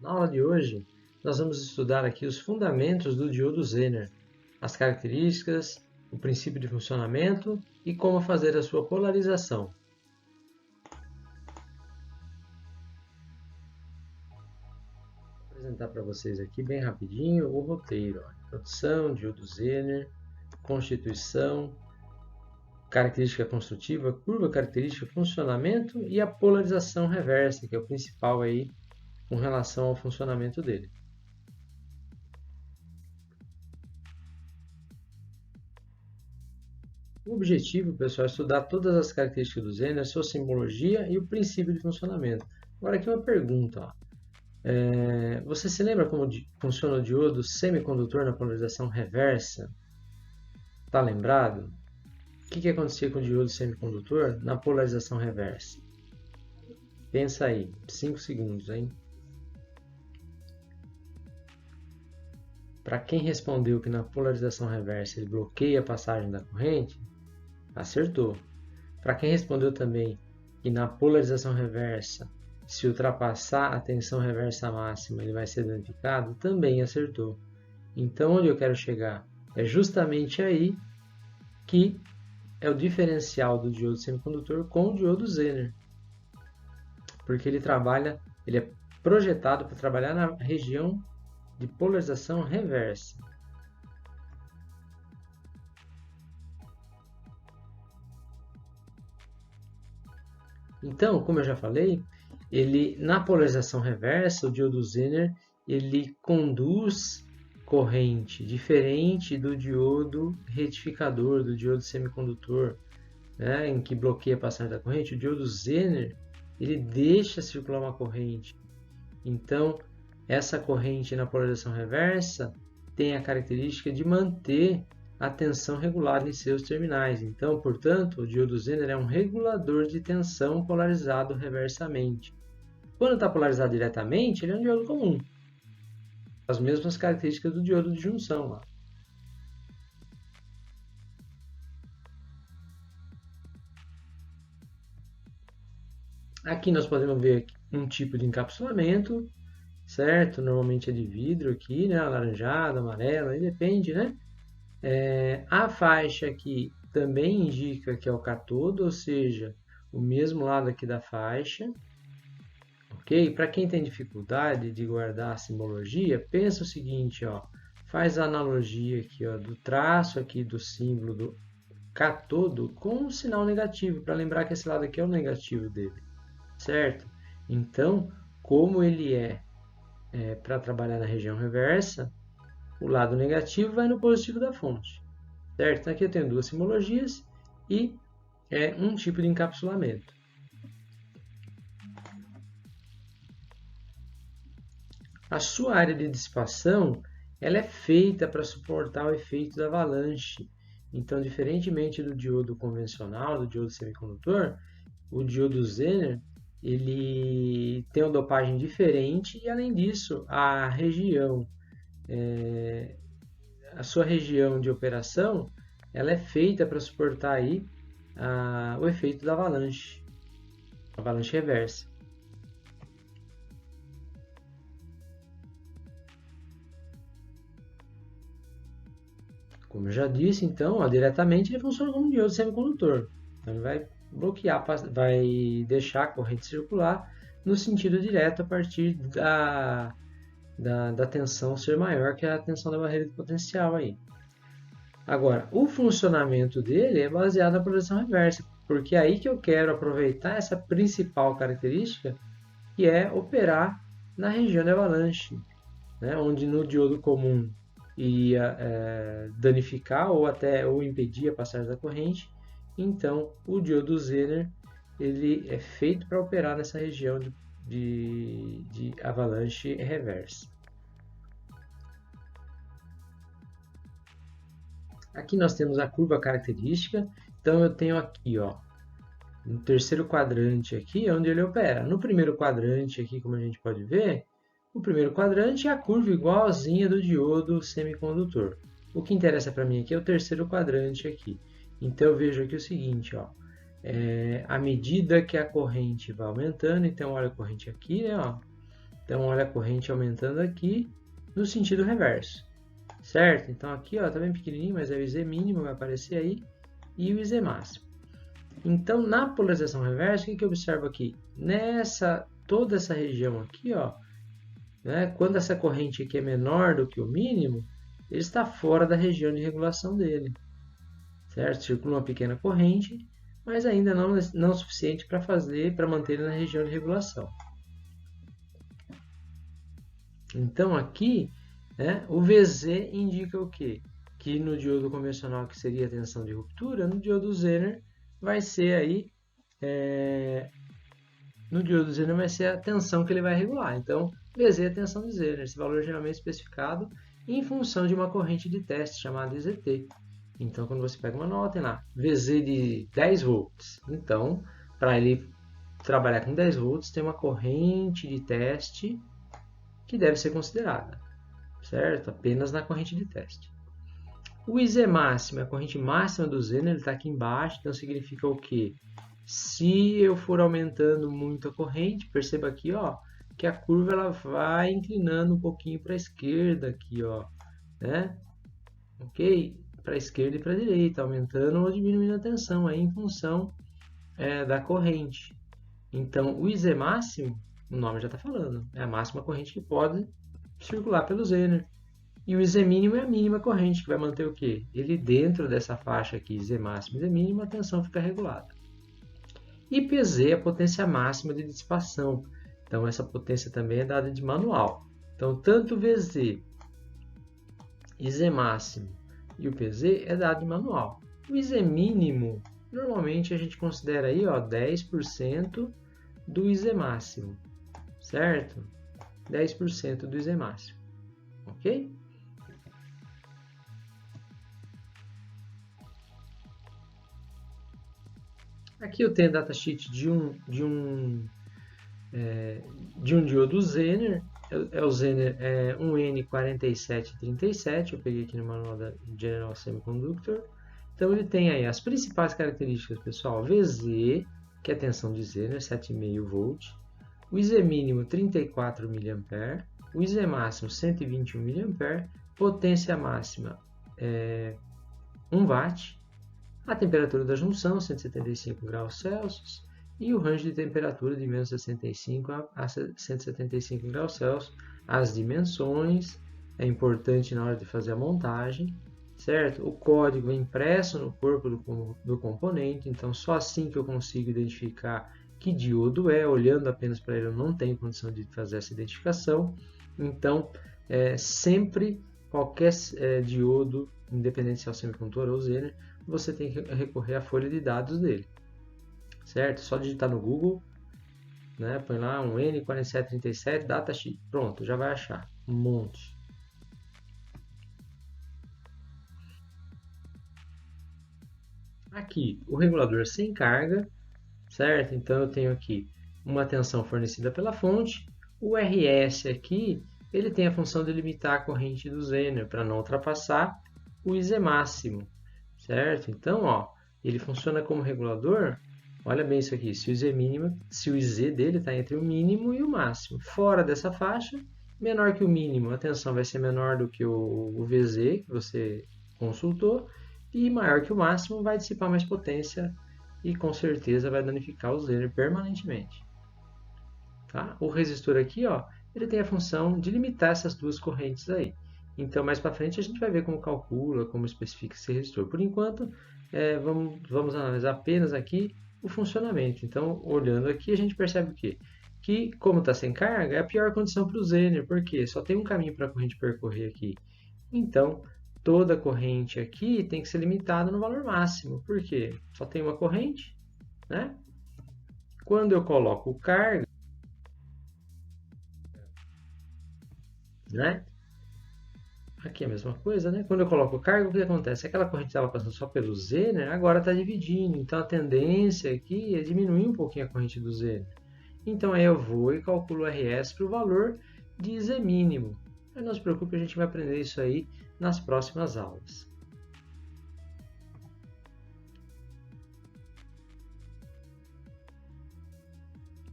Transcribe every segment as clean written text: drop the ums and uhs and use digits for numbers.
Na aula de hoje, nós vamos estudar aqui os fundamentos do diodo Zener, as características, o princípio de funcionamento e como fazer a sua polarização. Vou apresentar para vocês aqui bem rapidinho o roteiro. Introdução, diodo Zener, constituição, característica construtiva, curva característica, funcionamento e a polarização reversa, que é o principal aí com relação ao funcionamento dele. O objetivo, pessoal, é estudar todas as características do Zener, sua simbologia e o princípio de funcionamento. Agora aqui uma pergunta. Você se lembra como funciona o diodo semicondutor na polarização reversa? Está lembrado? O que acontecia com o diodo semicondutor na polarização reversa? Pensa aí, 5 segundos, hein? Para quem respondeu que na polarização reversa ele bloqueia a passagem da corrente, acertou. Para quem respondeu também que na polarização reversa, se ultrapassar a tensão reversa máxima, ele vai ser danificado, também acertou. Então, onde eu quero chegar? É justamente aí que é o diferencial do diodo semicondutor com o diodo Zener. Porque ele é projetado para trabalhar na região de polarização reversa. Então, como eu já falei, na polarização reversa, o diodo Zener, ele conduz corrente diferente do diodo retificador, do diodo semicondutor, né, em que bloqueia a passagem da corrente. O diodo Zener, ele deixa circular uma corrente. Então, essa corrente na polarização reversa tem a característica de manter a tensão regulada em seus terminais. Então, portanto, o diodo Zener é um regulador de tensão polarizado reversamente. Quando está polarizado diretamente, ele é um diodo comum. As mesmas características do diodo de junção. Lá. Aqui nós podemos ver um tipo de encapsulamento, certo? Normalmente é de vidro aqui, né? Alaranjado, amarelo, aí depende, né? A faixa aqui também indica que é o catodo, ou seja, o mesmo lado aqui da faixa. Ok? Para quem tem dificuldade de guardar a simbologia, pensa o seguinte, ó, faz a analogia aqui, ó, do traço aqui do símbolo do catodo com um sinal negativo, para lembrar que esse lado aqui é o negativo dele, certo? Então, como ele para trabalhar na região reversa, o lado negativo vai no positivo da fonte, certo? Então, aqui eu tenho duas simbologias e um tipo de encapsulamento. A sua área de dissipação ela é feita para suportar o efeito da avalanche. Então, diferentemente do diodo convencional, do diodo semicondutor, o diodo Zener ele tem uma dopagem diferente e, além disso, a sua região de operação ela é feita para suportar aí o efeito da avalanche reversa. Como eu já disse, então, diretamente ele funciona como um diodo semicondutor. Então, ele vai bloquear, vai deixar a corrente circular no sentido direto a partir da tensão ser maior que a tensão da barreira de potencial aí. Agora, o funcionamento dele é baseado na polarização reversa, porque é aí que eu quero aproveitar essa principal característica, que é operar na região de avalanche, né? Onde no diodo comum iria danificar ou impedir a passagem da corrente. Então, o diodo Zener ele é feito para operar nessa região de avalanche reversa. Aqui nós temos a curva característica. Então, eu tenho aqui, ó, no terceiro quadrante aqui, onde ele opera. No primeiro quadrante aqui, como a gente pode ver, o primeiro quadrante é a curva igualzinha do diodo semicondutor. O que interessa para mim aqui é o terceiro quadrante aqui. Então, eu vejo aqui o seguinte, ó, à medida que a corrente vai aumentando, então olha a corrente aqui, né, ó, Então, olha a corrente aumentando aqui no sentido reverso, certo? Então, aqui está bem pequenininho, mas é o IZ mínimo, vai aparecer aí, e o IZ máximo. Então, na polarização reversa, o que eu observo aqui? Toda essa região aqui, né, quando essa corrente aqui é menor do que o mínimo, ele está fora da região de regulação dele, certo? Circula uma pequena corrente, mas ainda não o suficiente para manter ele na região de regulação. Então aqui, né, o VZ indica o quê? Que no diodo convencional, que seria a tensão de ruptura, no diodo Zener vai ser aí, no diodo Zener vai ser a tensão que ele vai regular. Então, VZ é a tensão de Zener, esse valor geralmente especificado em função de uma corrente de teste chamada IZT. Então, quando você pega uma nota, tem lá, VZ de 10 volts. Então, para ele trabalhar com 10 volts, tem uma corrente de teste que deve ser considerada, certo? Apenas na corrente de teste. O IZ máximo, a corrente máxima do Zener, ele está aqui embaixo, então significa o quê? Se eu for aumentando muito a corrente, perceba aqui, que a curva ela vai inclinando um pouquinho para a esquerda aqui, né? Ok? Para a esquerda e para a direita, aumentando ou diminuindo a tensão aí em função da corrente. Então, o IZ máximo, o nome já está falando, é a máxima corrente que pode circular pelo Zener. E o IZ mínimo é a mínima corrente, que vai manter o quê? Ele dentro dessa faixa aqui, IZ máximo e IZ mínimo, a tensão fica regulada. E PZ é a potência máxima de dissipação. Então, essa potência também é dada de manual. Então, tanto o VZ, IZ máximo e o PZ é dado de manual. O IZ mínimo, normalmente a gente considera aí 10% do IZ máximo, certo? 10% do IZ máximo, ok? Aqui eu tenho a datasheet de um diodo Zener, é o Zener 1N4737, eu peguei aqui no manual da General Semiconductor. Então ele tem aí as principais características, pessoal, VZ, que é a tensão de Zener, 7,5 volt, o IZ mínimo 34 mA, o IZ máximo 121 mA, potência máxima 1 watt, a temperatura da junção 175 graus Celsius e o range de temperatura de menos 65 a 175 graus Celsius. As dimensões é importante na hora de fazer a montagem, certo? O código é impresso no corpo do componente, então só assim que eu consigo identificar que diodo é, olhando apenas para ele eu não tenho condição de fazer essa identificação. Então, sempre qualquer diodo, independente se é o semicondutor ou Zener, você tem que recorrer à folha de dados dele, certo? Só digitar no Google, né? Põe lá um N4737 datasheet, pronto, já vai achar um monte. Aqui, o regulador sem carga, certo? Então eu tenho aqui uma tensão fornecida pela fonte. O RS aqui, ele tem a função de limitar a corrente do Zener para não ultrapassar o IZ máximo, certo? Então, ele funciona como regulador. Olha bem isso aqui, se o IZ dele está entre o mínimo e o máximo. Fora dessa faixa, menor que o mínimo, a tensão vai ser menor do que o VZ que você consultou, e maior que o máximo vai dissipar mais potência e com certeza vai danificar o Zener permanentemente. Tá? O resistor aqui, ele tem a função de limitar essas duas correntes aí. Então, mais para frente a gente vai ver como calcula, como especifica esse resistor. Por enquanto, vamos analisar apenas aqui o funcionamento. Então, olhando aqui, a gente percebe o quê? Que, como está sem carga, é a pior condição para o Zener, porque só tem um caminho para a corrente percorrer aqui. Então, toda corrente aqui tem que ser limitada no valor máximo. Por quê? Só tem uma corrente, né? Quando eu coloco carga, né? Aqui é a mesma coisa, né? Quando eu coloco carga, o que acontece? Aquela corrente estava passando só pelo Zener, agora está dividindo. Então, a tendência aqui é diminuir um pouquinho a corrente do Zener. Então, aí eu vou e calculo o RS para o valor de Z mínimo. Mas não se preocupe, a gente vai aprender isso aí nas próximas aulas.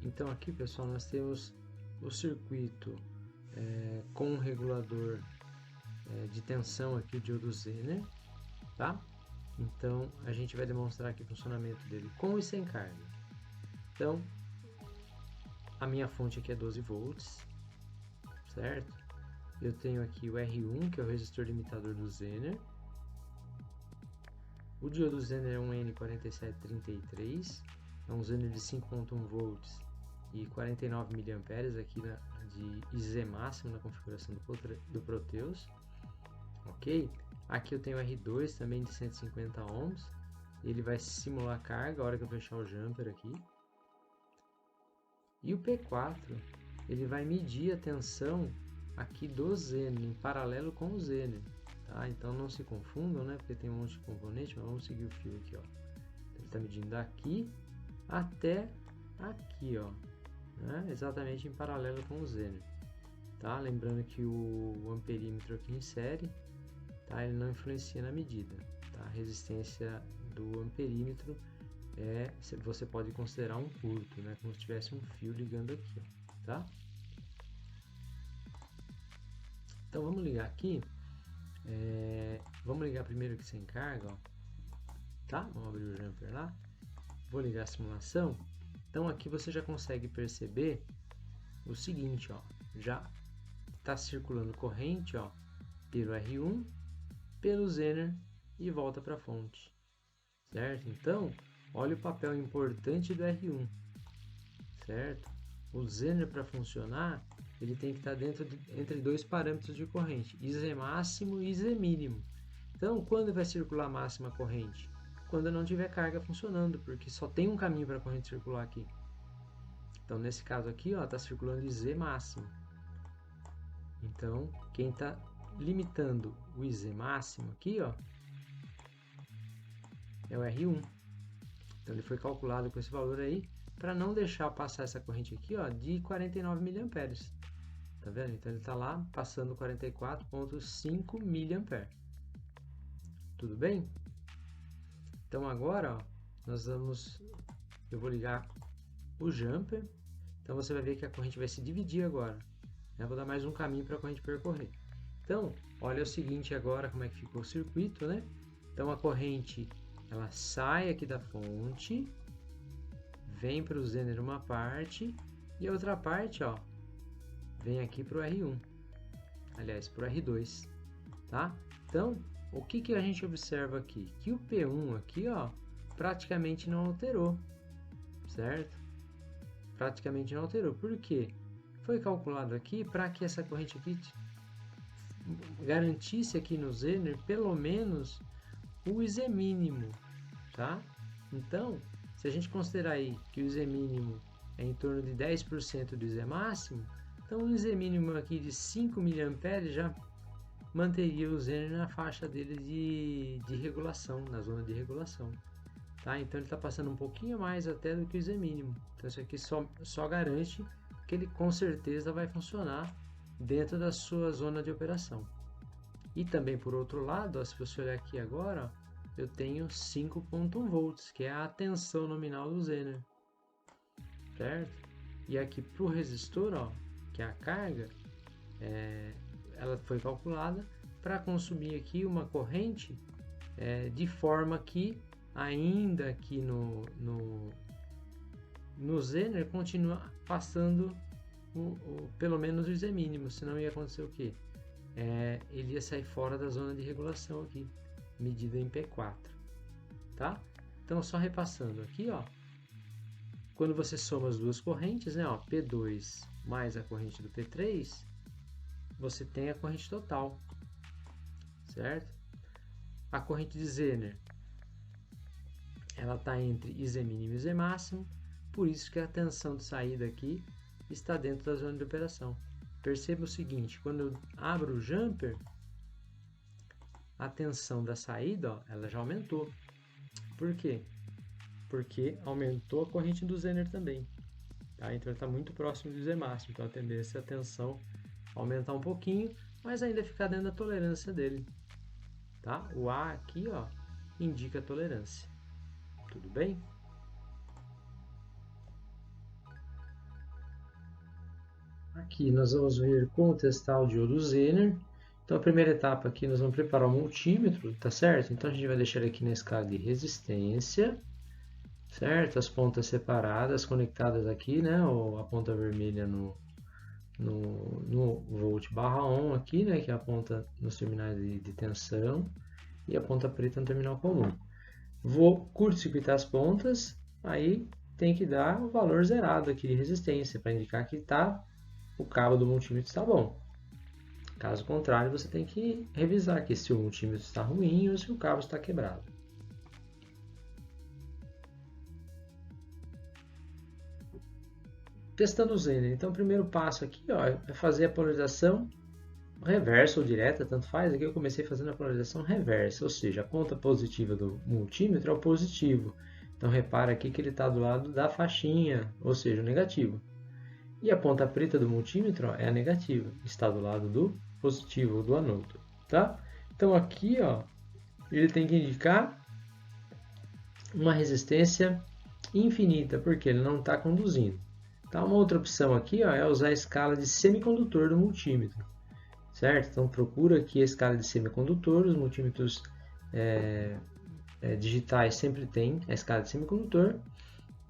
Então, aqui, pessoal, nós temos o circuito com um regulador de tensão aqui, o diodo Zener, tá? Então, a gente vai demonstrar aqui o funcionamento dele com e sem carga. Então, a minha fonte aqui é 12 volts, certo? Eu tenho aqui o R1, que é o resistor limitador do Zener. O diodo Zener é um N4733, é um Zener de 5.1 volts e 49 mA aqui de IZ máximo na configuração do Proteus. Ok? Aqui eu tenho o R2 também de 150 ohms. Ele vai simular carga a hora que eu fechar o jumper aqui. E o P4, ele vai medir a tensão aqui do Zener, em paralelo com o Zener. Tá? Então não se confundam, né? Porque tem um monte de componente, mas vamos seguir o fio aqui, ó. Ele está medindo daqui até aqui, ó. Né? Exatamente em paralelo com o Zener. Tá? Lembrando que o amperímetro aqui em série, tá? Ele não influencia na medida. Tá? A resistência do amperímetro você pode considerar um curto, né? Como se tivesse um fio ligando aqui, ó, tá? Então vamos ligar aqui. Vamos ligar primeiro aqui sem carga, ó, tá? Vamos abrir o jumper lá. Vou ligar a simulação. Então aqui você já consegue perceber o seguinte, ó, já está circulando corrente, ó, pelo R1, pelo Zener e volta para a fonte, certo? Então, olha o papel importante do R1, certo? O Zener, para funcionar, ele tem que estar entre dois parâmetros de corrente, IZ máximo e IZ mínimo. Então, quando vai circular a máxima corrente? Quando não tiver carga funcionando, porque só tem um caminho para a corrente circular aqui. Então, nesse caso aqui, está circulando IZ máximo. Então, quem está limitando o IZ máximo aqui, ó, é o R1. Então, ele foi calculado com esse valor aí para não deixar passar essa corrente aqui, ó, de 49 mA. Tá vendo? Então, ele está lá passando 44,5 mA. Tudo bem? Então, agora, ó, eu vou ligar o jumper. Então, você vai ver que a corrente vai se dividir agora. Eu vou dar mais um caminho para a corrente percorrer. Então, olha o seguinte agora, como é que ficou o circuito, né? Então, a corrente, ela sai aqui da fonte, vem para o Zener uma parte, e a outra parte, ó, vem aqui para o R1. Aliás, para o R2, tá? Então, o que a gente observa aqui? Que o P1 aqui, ó, praticamente não alterou, certo? Praticamente não alterou. Por quê? Foi calculado aqui para que essa corrente aqui garantisse aqui no Zener pelo menos o IZ mínimo, tá? Então, se a gente considerar aí que o IZ mínimo é em torno de 10% do IZ máximo, então o IZ mínimo aqui de 5 mA já manteria o Zener na faixa dele de regulação, na zona de regulação. Tá? Então ele está passando um pouquinho mais até do que o IZ mínimo. Então isso aqui só garante que ele com certeza vai funcionar dentro da sua zona de operação. E também por outro lado, ó, se você olhar aqui agora, ó, eu tenho 5.1 volts, que é a tensão nominal do Zener, certo? E aqui para o resistor, ó, que é a carga, ela foi calculada para consumir aqui uma corrente de forma que ainda aqui no Zener continua passando pelo menos o IZ mínimo, senão ia acontecer o quê? Ele ia sair fora da zona de regulação aqui, medida em P4, tá? Então, só repassando aqui, ó, quando você soma as duas correntes, né, ó, P2 mais a corrente do P3, você tem a corrente total, certo? A corrente de Zener, ela está entre IZ mínimo e IZ máximo, por isso que a tensão de saída aqui está dentro da zona de operação. Perceba o seguinte, quando eu abro o jumper, a tensão da saída, ó, ela já aumentou. Por quê? Porque aumentou a corrente do Zener também. Tá? Então, está muito próximo do IZ máximo, então a tendência é a tensão aumentar um pouquinho, mas ainda ficar dentro da tolerância dele. Tá? O A aqui, ó, indica a tolerância. Tudo bem? Aqui nós vamos ver como testar o diodo Zener. Então a primeira etapa aqui nós vamos preparar o multímetro, tá certo? Então a gente vai deixar ele aqui na escala de resistência, certo? As pontas separadas, conectadas aqui, né? A ponta vermelha no volt barra on aqui, né? Que é a ponta nos terminais de tensão e a ponta preta no terminal comum. Vou curto-circuitar as pontas, aí tem que dar o valor zerado aqui de resistência para indicar que o cabo do multímetro está bom. Caso contrário, você tem que revisar aqui se o multímetro está ruim ou se o cabo está quebrado. Testando o Zener. Então, o primeiro passo aqui é fazer a polarização reversa ou direta, tanto faz. Aqui eu comecei fazendo a polarização reversa, ou seja, a ponta positiva do multímetro é o positivo. Então, repara aqui que ele está do lado da faixinha, ou seja, o negativo. E a ponta preta do multímetro é a negativa, está do lado do positivo, ou do anodo. Tá? Então, aqui ele tem que indicar uma resistência infinita, porque ele não está conduzindo. Tá? Uma outra opção aqui é usar a escala de semicondutor do multímetro. Certo? Então procura aqui a escala de semicondutor, os multímetros digitais sempre tem a escala de semicondutor,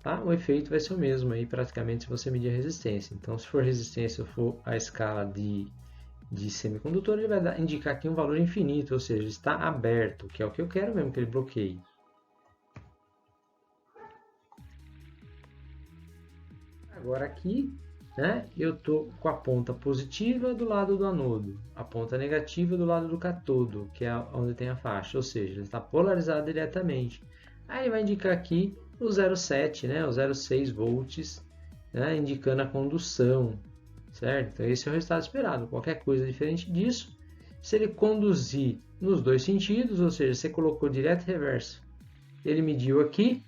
tá? O efeito vai ser o mesmo aí praticamente se você medir a resistência. Então se for resistência ou for a escala de semicondutor, ele vai indicar aqui um valor infinito, ou seja, está aberto, que é o que eu quero mesmo que ele bloqueie. Agora aqui, né, eu estou com a ponta positiva do lado do anodo, a ponta negativa do lado do catodo, que é onde tem a faixa, ou seja, ele está polarizado diretamente. Aí vai indicar aqui o 0,7, né, o 0,6 volts, né, indicando a condução, certo? Então esse é o resultado esperado. Qualquer coisa diferente disso, se ele conduzir nos dois sentidos, ou seja, você colocou direto e reverso, ele mediu aqui,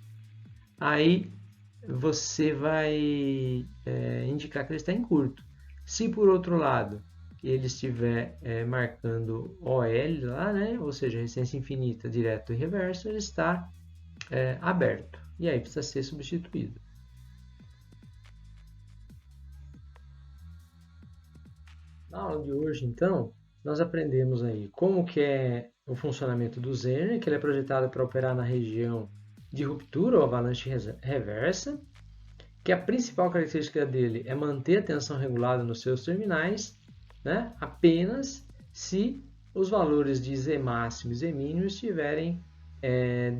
aí você vai indicar que ele está em curto. Se por outro lado ele estiver marcando OL lá, né, ou seja, resistência infinita, direto e reverso, ele está aberto. E aí precisa ser substituído. Na aula de hoje, então, nós aprendemos aí como que é o funcionamento do Zener, que ele é projetado para operar na região de ruptura ou avalanche reversa, que a principal característica dele é manter a tensão regulada nos seus terminais, né, apenas se os valores de Z máximo e Z mínimo estiverem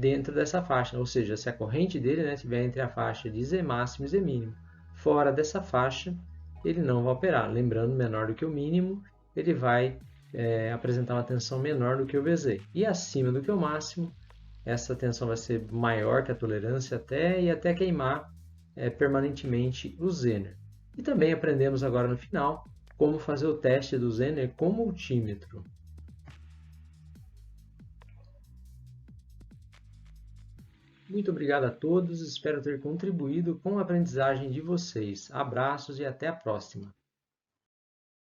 dentro dessa faixa, ou seja, se a corrente dele estiver entre a faixa de Z máximo e Z mínimo. Fora dessa faixa, ele não vai operar. Lembrando, menor do que o mínimo, ele vai apresentar uma tensão menor do que o VZ. E acima do que o máximo, essa tensão vai ser maior que a tolerância até queimar permanentemente o Zener. E também aprendemos agora no final como fazer o teste do Zener com multímetro. Muito obrigado a todos, espero ter contribuído com a aprendizagem de vocês. Abraços e até a próxima!